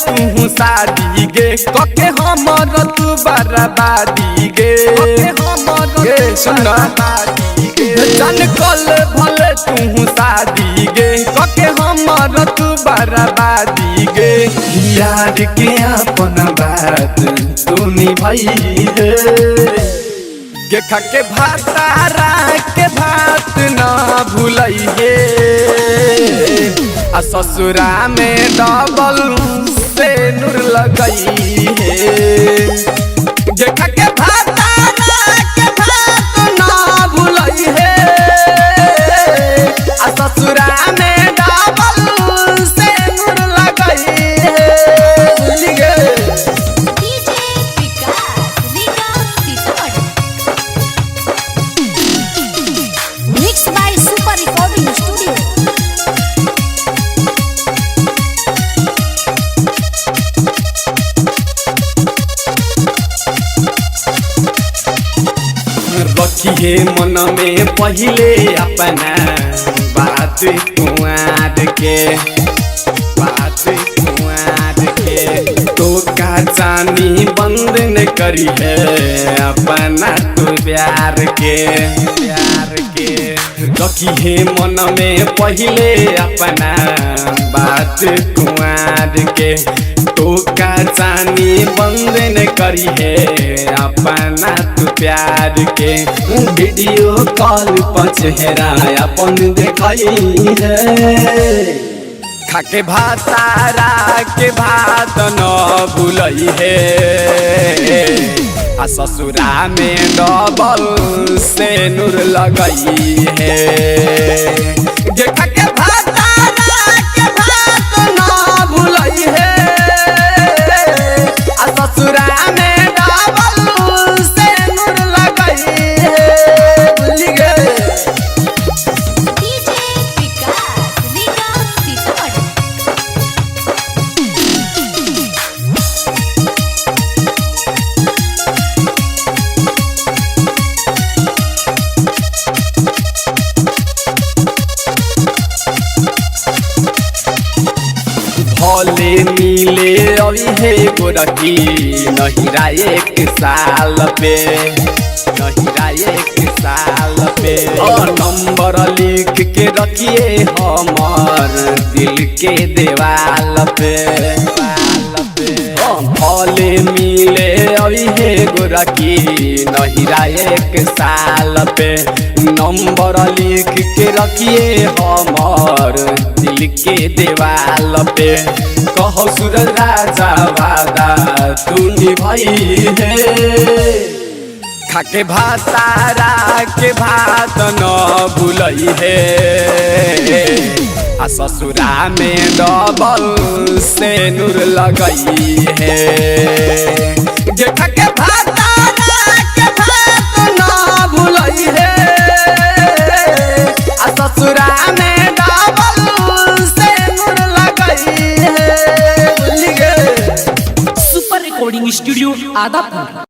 तू शादी गे कके हमर तू बर्बादी गे सुना जान कल भले तू शादी गे कके हमर तू बर्बादी गे यार के अपन बात तू निभाई है गे खाके भातारा के भात न भूलइहे आ ससुरा में डबल से नूर लगई है गे खाके भातारा के भात न भूलइहे आ ससुरा में डबल से नूर लगई है बुझ गए। रखिए मन में पहले अपना बात कुआर के तो का जानी बंद न करी है अपना तो प्यार के रखिए मन में पहले अपना बात कुआर के तो का जानी बंद न करी है अपना तू प्यार के वीडियो कॉल पर चेहरा अपन देखई है खाके भातारा के भात न भूलई है आ ससुरा में डबल से नूर लगई है गे खाके भातारा के भात न भूलई है आ ससुरा में डबल से नूर लगई है बुझ गए। भले मिले अभी है गोरखी नहिरा एक साल पे नंबर लिख के रखिए हमार दिल के दीवाल पे भले मिले अभी है गोरखी नहिरा एक साल पे नंबर लिख के रखिए हमार दिल के दीवाल पे कहो सूरज राजा वादा तू निभाई है खाके भातारा के भात न भूलई है आ ससुरा में डबल से नूर लगई है गे खाके भातारा के भात न भूलई है आ ससुरा में डबल से नूर लगई है बुझ गए। Super recording studio Adapur.